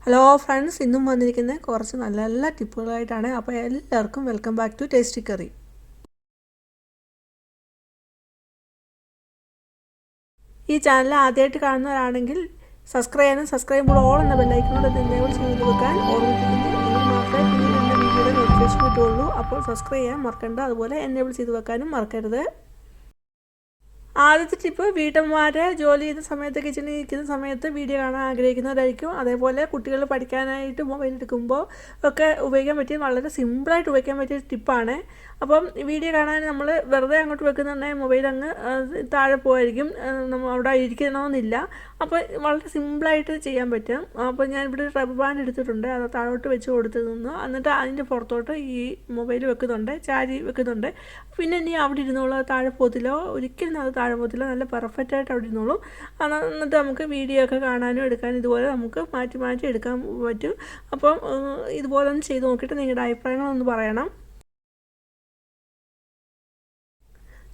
Hello friends, ഇന്നും വന്നിരിക്കുന്ന കുറച്ച് നല്ല നല്ല ടിപ്പുകളായിട്ടാണ്. അപ്പോൾ എല്ലാവർക്കും welcome back to Tasty Curry. ഈ ചാനൽ ആദ്യമായിട്ട് കാണുന്നവരാണെങ്കിൽ സബ്സ്ക്രൈബ് ചെയ്യാനും സബ്സ്ക്രൈബ് ചെയ്യുമ്പോൾ ഓൾ എന്ന ബെല്ലൈക്കനോട് എനേബിൾ ചെയ്ത് വെക്കാൻ ഓർമ്മിപ്പിക്കുന്നു. എങ്കിൽ മാത്രമേ പിന്നീട് എൻ്റെ വീഡിയോയുടെ നോട്ടിഫിക്കേഷൻ കിട്ടുകയുള്ളൂ. അപ്പോൾ സബ്സ്ക്രൈബ് ചെയ്യാൻ മറക്കണ്ട, അതുപോലെ എനേബിൾ ചെയ്ത് വെക്കാനും മറക്കരുത്. ആദ്യത്തെ ടിപ്പ്, വീട്ടമ്മമാർ ജോലി ചെയ്യുന്ന സമയത്ത്, കിച്ചണിൽ ഇരിക്കുന്ന സമയത്ത് വീഡിയോ കാണാൻ ആഗ്രഹിക്കുന്നവരായിരിക്കും. അതേപോലെ കുട്ടികൾ പഠിക്കാനായിട്ട് മൊബൈൽ എടുക്കുമ്പോൾ ഒക്കെ ഉപയോഗിക്കാൻ പറ്റിയ വളരെ സിമ്പിളായിട്ട് ഉപയോഗിക്കാൻ പറ്റിയ ടിപ്പാണ്. അപ്പം വീഡിയോ കാണാൻ നമ്മൾ വെറുതെ അങ്ങോട്ട് വെക്കുന്നുണ്ടെങ്കിൽ മൊബൈൽ അങ്ങ് താഴെ പോകായിരിക്കും, നമ്മൾ അവിടെ ഇരിക്കണമെന്നില്ല. അപ്പോൾ വളരെ സിമ്പിളായിട്ട് ചെയ്യാൻ പറ്റും. അപ്പോൾ ഞാനിവിടെ ഒരു റബ്ബർ ബാൻഡ് എടുത്തിട്ടുണ്ട്, അത് താഴോട്ട് വെച്ച് കൊടുത്ത് നിന്നു. എന്നിട്ട് അതിൻ്റെ പുറത്തോട്ട് ഈ മൊബൈൽ വെക്കുന്നുണ്ട്, ചാരി വെക്കുന്നുണ്ട്. പിന്നെ ഇനി അവിടെ ഇരുന്നോളൂ, താഴെ പോകത്തില്ല, ഒരിക്കലും അത് താഴെ പോകത്തില്ല, നല്ല പെർഫെക്റ്റായിട്ട് അവിടെ ഇരുന്നോളും. എന്നിട്ട് നമുക്ക് വീഡിയോ ഒക്കെ കാണാനും എടുക്കാനും ഇതുപോലെ നമുക്ക് മാറ്റി മാറ്റി എടുക്കാൻ പറ്റും. അപ്പം ഇതുപോലെ ഒന്ന് ചെയ്ത് നോക്കിയിട്ട് നിങ്ങളുടെ അഭിപ്രായങ്ങളൊന്ന് പറയണം.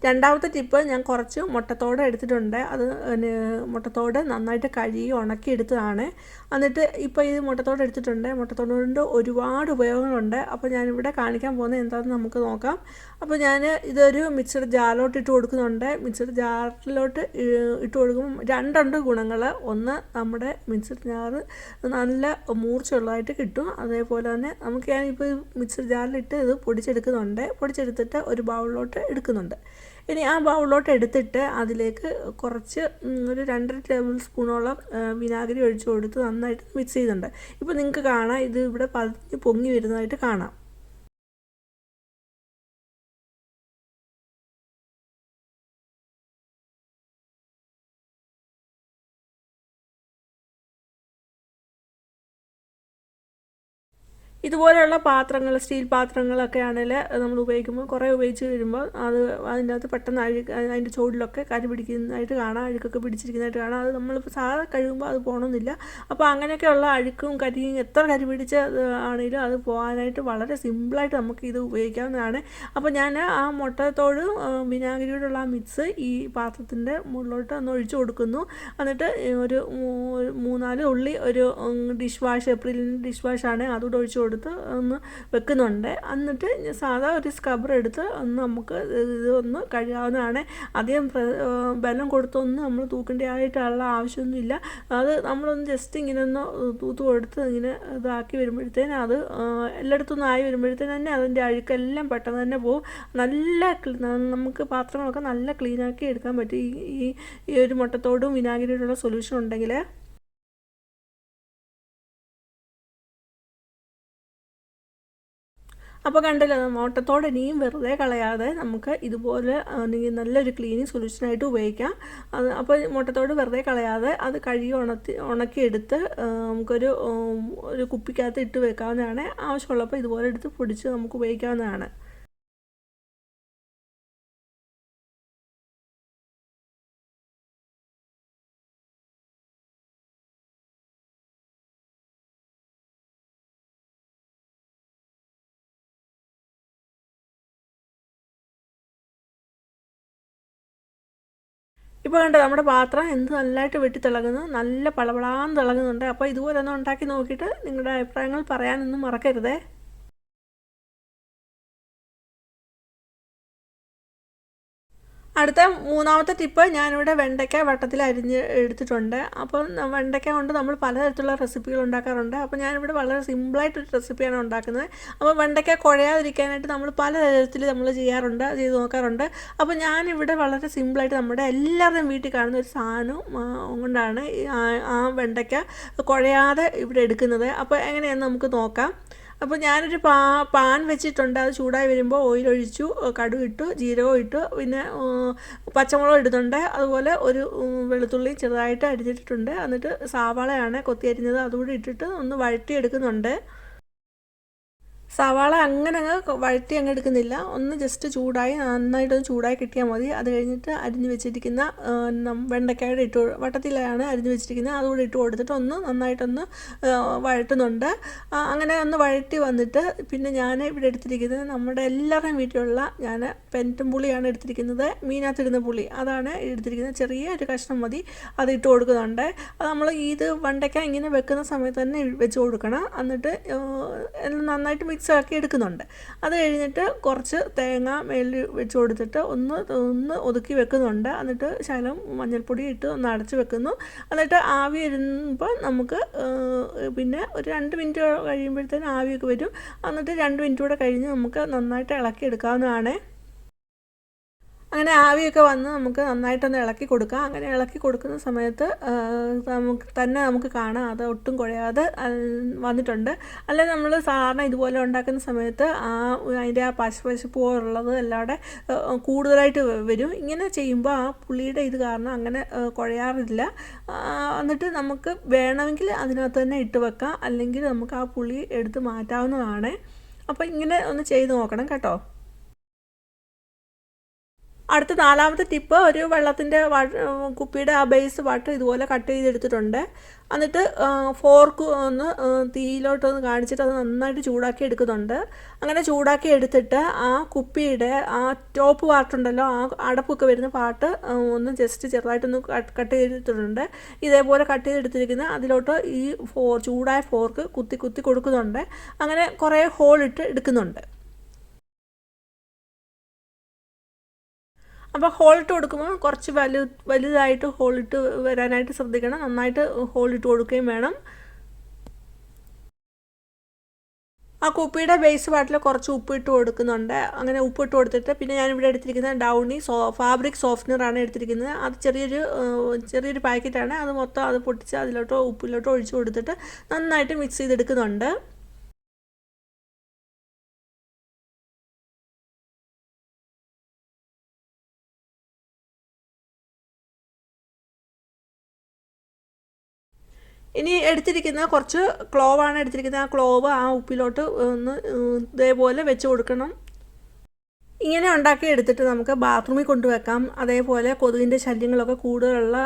രണ്ടാമത്തെ ടിപ്പ്, ഞാൻ കുറച്ച് മുട്ടത്തോട് എടുത്തിട്ടുണ്ട്. അത് മുട്ടത്തോട് നന്നായിട്ട് കഴുകി ഉണക്കി എടുത്തതാണ്. എന്നിട്ട് ഇപ്പോൾ ഈ മുട്ടത്തോട് എടുത്തിട്ടുണ്ട്. മുട്ടത്തോട് കൊണ്ട് ഒരുപാട് ഉപയോഗങ്ങളുണ്ട്. അപ്പോൾ ഞാനിവിടെ കാണിക്കാൻ പോകുന്നത് എന്താണെന്ന് നമുക്ക് നോക്കാം. അപ്പോൾ ഞാൻ ഇതൊരു മിക്സഡ് ജാറിലോട്ട് ഇട്ട് കൊടുക്കുന്നുണ്ട്. മിക്സഡ് ജാറിലോട്ട് ഇട്ട് കൊടുക്കുമ്പോൾ രണ്ടുണ്ട് ഗുണങ്ങൾ. ഒന്ന്, നമ്മുടെ മിക്സഡ് ജാറ് നല്ല മൂർച്ചയുള്ളതായിട്ട് കിട്ടും. അതേപോലെ തന്നെ ഞാനിപ്പോൾ മിക്സഡ് ജാറിലിട്ട് ഇത് പൊടിച്ചെടുത്തിട്ട് ഒരു ബൗളിലോട്ട് എടുക്കുന്നുണ്ട്. ഇനി ആ ബൗളിലോട്ട് എടുത്തിട്ട് അതിലേക്ക് കുറച്ച് ഒരു 2.5 ടേബിൾ സ്പൂണോളം വിനാഗിരി ഒഴിച്ച് കൊടുത്ത് നന്നായിട്ട് മിക്സ് ചെയ്യുന്നുണ്ട്. ഇപ്പോൾ നിങ്ങൾക്ക് കാണാം, ഇത് ഇവിടെ പതിഞ്ഞ് പൊങ്ങി വരുന്നതായിട്ട് കാണാം. ഇതുപോലെയുള്ള പാത്രങ്ങൾ, സ്റ്റീൽ പാത്രങ്ങളൊക്കെ ആണെങ്കിൽ നമ്മൾ ഉപയോഗിക്കുമ്പോൾ കുറേ ഉപയോഗിച്ച് വരുമ്പോൾ അതിൻ്റെ അകത്ത് പെട്ടെന്ന് അതിൻ്റെ ചുവട്ടിലൊക്കെ കരി പിടിക്കുന്നതായിട്ട് കാണാം, അഴുക്കൊക്കെ പിടിച്ചിരിക്കുന്നതായിട്ട് കാണാം. അത് നമ്മളിപ്പോൾ സാധാ കഴുകുമ്പോൾ അത് പോകണമെന്നില്ല. അപ്പോൾ അങ്ങനെയൊക്കെയുള്ള അഴുക്കും കരിയും എത്ര കരി പിടിച്ച ആണെങ്കിലും അത് പോകാനായിട്ട് വളരെ സിമ്പിളായിട്ട് നമുക്ക് ഇത് ഉപയോഗിക്കാവുന്നതാണ്. അപ്പോൾ ഞാൻ ആ മുട്ടത്തോട് വിനാഗിരിയോടുള്ള ആ മിക്സ് ഈ പാത്രത്തിൻ്റെ മുകളിലോട്ട് ഒന്ന് ഒഴിച്ചു കൊടുക്കുന്നു. എന്നിട്ട് ഒരു 3-4 ഉള്ളി ഒരു എപ്രിലിൻ്റെ ഡിഷ് വാഷാണ്, അതുകൂടെ ഒഴിച്ചു കൊടുത്ത് ഒന്ന് വെക്കുന്നുണ്ട്. എന്നിട്ട് സാധാ ഒരു സ്ക്രബ്ബർ എടുത്ത് നമുക്ക് ഇതൊന്ന് കഴുകാവുന്നതാണ്. അധികം ബലം കൊടുത്തൊന്നും നമ്മൾ തൂക്കേണ്ടതായിട്ടുള്ള ആവശ്യമൊന്നുമില്ല. അത് നമ്മളൊന്ന് ജസ്റ്റ് ഇങ്ങനെ ഒന്ന് തൂത്ത് കൊടുത്ത് ഇങ്ങനെ ഇതാക്കി വരുമ്പോഴത്തേനും അത് എല്ലായിടത്തുനിന്നും ആയി വരുമ്പോഴത്തേനും തന്നെ അതിൻ്റെ അഴുക്കെല്ലാം പെട്ടെന്ന് തന്നെ പോകും. നമുക്ക് പാത്രങ്ങളൊക്കെ നല്ല ക്ലീനാക്കി എടുക്കാൻ പറ്റും ഈ ഒരു മുട്ടത്തോടും വിനാഗിരിയോടുള്ള സൊല്യൂഷൻ ഉണ്ടെങ്കിൽ. അപ്പോൾ കണ്ടല്ലോ, മുട്ടത്തോട് ഇനിയും വെറുതെ കളയാതെ നമുക്ക് ഇതുപോലെ നല്ലൊരു ക്ലീനിങ് സൊല്യൂഷനായിട്ട് ഉപയോഗിക്കാം. അപ്പോൾ മുട്ടത്തോട് വെറുതെ കളയാതെ അത് കഴുകി ഉണക്കിയെടുത്ത് നമുക്കൊരു കുപ്പിക്കകത്ത് ഇട്ട് വെക്കാവുന്നതാണ്. ആവശ്യമുള്ളപ്പോൾ ഇതുപോലെ എടുത്ത് പൊടിച്ച് നമുക്ക് ഉപയോഗിക്കാവുന്നതാണ്. ഇപ്പോൾ കണ്ടോ, നമ്മുടെ പാത്രം എന്ത് നല്ലതായിട്ട് വെട്ടിത്തിളങ്ങുന്നു, നല്ല പളപളാന്ന് തിളങ്ങുന്നുണ്ട്. അപ്പോൾ ഇതുപോലെ ഒന്ന് ഉണ്ടാക്കി നോക്കിയിട്ട് നിങ്ങളുടെ അഭിപ്രായങ്ങൾ പറയാനൊന്നും മറക്കരുതേ. അടുത്ത മൂന്നാമത്തെ ടിപ്പ്, ഞാനിവിടെ വെണ്ടയ്ക്ക വട്ടത്തിൽ അരിഞ്ഞ് എടുത്തിട്ടുണ്ട്. അപ്പം വെണ്ടയ്ക്ക കൊണ്ട് നമ്മൾ പലതരത്തിലുള്ള റെസിപ്പികൾ ഉണ്ടാക്കാറുണ്ട്. അപ്പോൾ ഞാനിവിടെ വളരെ സിമ്പിളായിട്ടൊരു റെസിപ്പിയാണ് ഉണ്ടാക്കുന്നത്. അപ്പോൾ വെണ്ടയ്ക്ക കുഴയാതിരിക്കാനായിട്ട് നമ്മൾ പലതരത്തിൽ ചെയ്ത് നോക്കാറുണ്ട്. അപ്പോൾ ഞാനിവിടെ വളരെ സിമ്പിളായിട്ട് നമ്മുടെ എല്ലാവരുടെയും വീട്ടിൽ കാണുന്ന ഒരു സാധനം കൊണ്ടാണ് ആ വെണ്ടയ്ക്ക കുഴയാതെ ഇവിടെ എടുക്കുന്നത്. അപ്പോൾ എങ്ങനെയാണെന്ന് നമുക്ക് നോക്കാം. അപ്പോൾ ഞാനൊരു പാൻ വെച്ചിട്ടുണ്ട്. അത് ചൂടായി വരുമ്പോൾ ഓയിലൊഴിച്ചു, കടുക് ഇട്ടു, ജീരകം ഇട്ടു, പിന്നെ പച്ചമുളക് ഇടുന്നുണ്ട്. അതുപോലെ ഒരു വെളുത്തുള്ളി ചെറുതായിട്ട് അരിഞ്ഞിട്ടിട്ടുണ്ട്. എന്നിട്ട് സവാളയാണ് കൊത്തി അരിഞ്ഞത്, അതുകൂടി ഇട്ടിട്ട് ഒന്ന് വഴറ്റിയെടുക്കുന്നുണ്ട്. സവാള അങ്ങനെ അങ്ങ് വഴറ്റി അങ്ങ് എടുക്കുന്നില്ല, ഒന്ന് ജസ്റ്റ് ചൂടായി നന്നായിട്ടൊന്ന് ചൂടായി കിട്ടിയാൽ മതി. അത് കഴിഞ്ഞിട്ട് അരിഞ്ഞ് വെച്ചിരിക്കുന്ന വെണ്ടയ്ക്കായുടെ വട്ടത്തിലാണ് അരിഞ്ഞ് വെച്ചിരിക്കുന്നത്, അതുകൂടി ഇട്ട് കൊടുത്തിട്ട് ഒന്ന് നന്നായിട്ടൊന്ന് വഴറ്റുന്നുണ്ട്. അങ്ങനെ ഒന്ന് വഴറ്റി വന്നിട്ട് പിന്നെ ഞാൻ ഇവിടെ എടുത്തിരിക്കുന്നത് നമ്മുടെ എല്ലാവരുടെയും വീട്ടിലുള്ള ഞാൻ പെൻറ്റും പുളിയാണ് എടുത്തിരിക്കുന്നത്, മീനകത്തിടുന്ന പുളി അതാണ് എടുത്തിരിക്കുന്നത്. ചെറിയ ഒരു കഷ്ണം മതി, അത് ഇട്ട് കൊടുക്കുന്നുണ്ട്. അത് നമ്മൾ ഇത് വെണ്ടയ്ക്ക ഇങ്ങനെ വെക്കുന്ന സമയത്ത് തന്നെ വെച്ച് കൊടുക്കണം. എന്നിട്ട് എല്ലാം നന്നായിട്ട് മിക്സ് ആക്കി എടുക്കുന്നുണ്ട്. അത് കഴിഞ്ഞിട്ട് കുറച്ച് തേങ്ങ മേളിൽ വെച്ച് കൊടുത്തിട്ട് ഒന്ന് ഒതുക്കി വെക്കുന്നുണ്ട്. എന്നിട്ട് ശകലം മഞ്ഞൾപ്പൊടി ഇട്ട് ഒന്ന് അടച്ച് വെക്കുന്നു. എന്നിട്ട് ആവി വരുമ്പോൾ നമുക്ക് പിന്നെ ഒരു 2 മിനിറ്റ് കഴിയുമ്പോഴത്തേനും ആവിയൊക്കെ വരും. എന്നിട്ട് 2 മിനിറ്റ് കൂടെ കഴിഞ്ഞ് നമുക്ക് നന്നായിട്ട് ഇളക്കി എടുക്കാവുന്നതാണ്. അങ്ങനെ ആവിയൊക്കെ വന്ന് നമുക്ക് നന്നായിട്ടൊന്ന് ഇളക്കി കൊടുക്കാം. അങ്ങനെ ഇളക്കി കൊടുക്കുന്ന സമയത്ത് നമുക്ക് കാണാം അത് ഒട്ടും കുഴയാതെ വന്നിട്ടുണ്ട്. അല്ലെ നമ്മൾ സാധാരണ ഇതുപോലെ ഉണ്ടാക്കുന്ന സമയത്ത് അതിൻ്റെ ആ പശപ്പ് പോലുള്ളത് എല്ലാവിടെ കൂടുതലായിട്ട് വരും. ഇങ്ങനെ ചെയ്യുമ്പോൾ ആ പുളിയുടെ ഇത് കാരണം അങ്ങനെ കുഴയാറില്ല. എന്നിട്ട് നമുക്ക് വേണമെങ്കിൽ അതിനകത്ത് തന്നെ ഇട്ട് വെക്കാം, അല്ലെങ്കിൽ നമുക്ക് ആ പുളി എടുത്ത് മാറ്റാവുന്നതാണ്. അപ്പോൾ ഇങ്ങനെ ഒന്ന് ചെയ്ത് നോക്കണം കേട്ടോ. അടുത്ത 4ാമത്തെ ടിപ്പ്, ഒരു വെള്ളത്തിൻ്റെ കുപ്പിയുടെ ആ ബേസ് പാട്ട് ഇതുപോലെ കട്ട് ചെയ്തെടുത്തിട്ടുണ്ട്. എന്നിട്ട് ഫോർക്ക് ഒന്ന് തീയിലോട്ടൊന്ന് കാണിച്ചിട്ട് അത് നന്നായിട്ട് ചൂടാക്കി എടുക്കുന്നുണ്ട്. അങ്ങനെ ചൂടാക്കി എടുത്തിട്ട് ആ കുപ്പിയുടെ ആ ടോപ്പ് പാർട്ടുണ്ടല്ലോ, ആ അടപ്പൊക്കെ വരുന്ന പാർട്ട് ഒന്ന് ജസ്റ്റ് ചെറുതായിട്ടൊന്ന് കട്ട് ചെയ്തിട്ടുണ്ട്. ഇതേപോലെ കട്ട് ചെയ്തെടുത്തിരിക്കുന്ന അതിലോട്ട് ഈ ചൂടായ ഫോർക്ക് കുത്തി കുത്തി കൊടുക്കുന്നുണ്ട്. അങ്ങനെ കുറേ ഹോളിട്ട് എടുക്കുന്നുണ്ട്. അപ്പോൾ ഹോളിട്ട് കൊടുക്കുമ്പോൾ കുറച്ച് വലുതായിട്ട് ഹോളിട്ട് വരാനായിട്ട് ശ്രദ്ധിക്കണം. നന്നായിട്ട് ഹോളിട്ട് കൊടുക്കുകയും വേണം. ആ കുപ്പിയുടെ ബേസ് പാർട്ടിൽ കുറച്ച് ഉപ്പിട്ട് കൊടുക്കുന്നുണ്ട്. അങ്ങനെ ഉപ്പിട്ട് കൊടുത്തിട്ട് പിന്നെ ഞാനിവിടെ എടുത്തിരിക്കുന്നത് ഡൗണി ഫാബ്രിക് സോഫ്റ്റ്നറാണ് എടുത്തിരിക്കുന്നത്. അത് ചെറിയൊരു പാക്കറ്റാണ്. അത് മൊത്തം അത് പൊട്ടിച്ച് അതിലോട്ടോ ഉപ്പിലോട്ടോ ഒഴിച്ച് കൊടുത്തിട്ട് നന്നായിട്ട് മിക്സ് ചെയ്തെടുക്കുന്നുണ്ട്. ഇനി എടുത്തിരിക്കുന്ന കുറച്ച് ക്ലോവാണ് എടുത്തിരിക്കുന്നത്. ആ ക്ലോവ് ആ ഉപ്പിലോട്ട് ഒന്ന് ഇതേപോലെ വെച്ച് കൊടുക്കണം. ഇങ്ങനെ ഉണ്ടാക്കി എടുത്തിട്ട് നമുക്ക് ബാത്റൂമിൽ കൊണ്ടുവെക്കാം. അതേപോലെ കൊതുകിൻ്റെ ശല്യങ്ങളൊക്കെ കൂടുതലുള്ള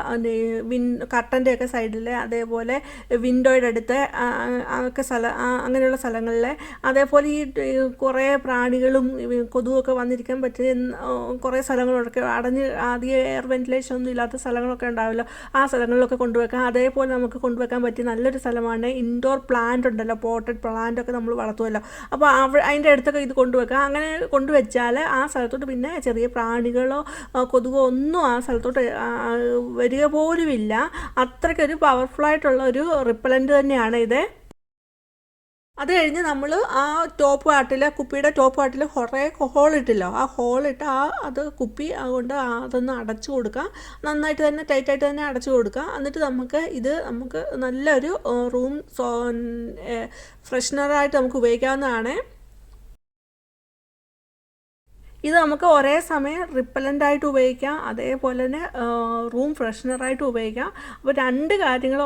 കർട്ടൻ്റെ ഒക്കെ സൈഡിൽ, അതേപോലെ വിൻഡോയുടെ അടുത്ത് ഒക്കെ അങ്ങനെയുള്ള സ്ഥലങ്ങളിൽ, അതേപോലെ ഈ കുറേ പ്രാണികളും കൊതുകൊക്കെ വന്നിരിക്കാൻ പറ്റിയ കുറേ സ്ഥലങ്ങളൊക്കെ ആദ്യം എയർ വെൻറ്റിലേഷൻ ഒന്നും ഇല്ലാത്ത സ്ഥലങ്ങളൊക്കെ ഉണ്ടാവുമല്ലോ, ആ സ്ഥലങ്ങളിലൊക്കെ കൊണ്ടുവെക്കാം. അതേപോലെ നമുക്ക് കൊണ്ടുവെക്കാൻ പറ്റിയ നല്ലൊരു സ്ഥലമാണ് ഇൻഡോർ പ്ലാന്റ് ഉണ്ടല്ലോ, പോട്ടഡ് പ്ലാന്റ് ഒക്കെ നമ്മൾ വളർത്തുമല്ലോ. അപ്പോൾ അതിൻ്റെ അടുത്തൊക്കെ ഇത് കൊണ്ടുവെക്കാം. അങ്ങനെ കൊണ്ടുവച്ചാൽ ആ സ്ഥലത്തോട്ട് പിന്നെ ചെറിയ പ്രാണികളോ കൊതുകോ ഒന്നും ആ സ്ഥലത്തോട്ട് വരിക പോലുമില്ല. അത്രയ്ക്കൊരു പവർഫുള്ളായിട്ടുള്ള ഒരു റിപ്പലൻ്റ് തന്നെയാണ് ഇത്. അത് കഴിഞ്ഞ് നമ്മൾ ആ കുപ്പിയുടെ ടോപ്പ് പാർട്ടിൽ കുറേ ഹോളിട്ടില്ലോ, ആ ഹോളിട്ട് അത് കുപ്പി അതുകൊണ്ട് അതൊന്ന് അടച്ചു കൊടുക്കുക. നന്നായിട്ട് തന്നെ ടൈറ്റായിട്ട് തന്നെ അടച്ചു കൊടുക്കുക. എന്നിട്ട് നമുക്ക് നല്ലൊരു റൂം ഫ്രഷ്നറായിട്ട് നമുക്ക് ഉപയോഗിക്കാവുന്നതാണ്. ഇത് നമുക്ക് ഒരേ സമയം റിപ്പലൻ്റായിട്ട് ഉപയോഗിക്കാം, അതേപോലെ തന്നെ റൂം ഫ്രഷ്നറായിട്ട് ഉപയോഗിക്കാം. അപ്പോൾ 2 കാര്യങ്ങൾ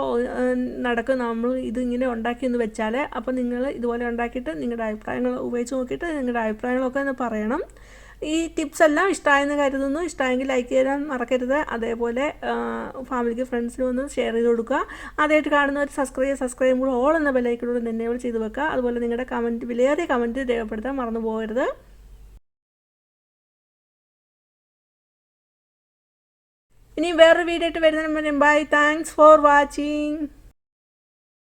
നടക്കും നമ്മൾ ഇതിങ്ങനെ ഉണ്ടാക്കിയെന്ന് വെച്ചാൽ. അപ്പോൾ നിങ്ങൾ ഇതുപോലെ ഉണ്ടാക്കിയിട്ട് നിങ്ങളുടെ അഭിപ്രായങ്ങൾ ഉപയോഗിച്ച് നോക്കിയിട്ട് നിങ്ങളുടെ അഭിപ്രായങ്ങളൊക്കെ ഒന്ന് പറയണം. ഈ ടിപ്സ് എല്ലാം ഇഷ്ടമായെന്ന് കരുതുന്നു. ഇഷ്ടമായെങ്കിൽ ലൈക്ക് ചെയ്യാൻ മറക്കരുത്. അതേപോലെ ഫാമിലിക്ക് ഫ്രണ്ട്സിനും ഒന്ന് ഷെയർ ചെയ്ത് കൊടുക്കുക. ആദ്യമായിട്ട് കാണുന്നവർ സബ്സ്ക്രൈബ് ചെയ്യുമ്പോൾ ഓൾ എന്ന ബെല്ലൈക്കനോട് എനേബിൾ ചെയ്ത് വെക്കുക. അതുപോലെ നിങ്ങളുടെ വിലയേറിയ കമൻറ്റ് രേഖപ്പെടുത്താൻ മറന്നു പോകരുത്. ഇനി വേറൊരു വീഡിയോ ആയിട്ട് വരുന്നതിന് മുന്നേ ബൈ. Thanks for watching.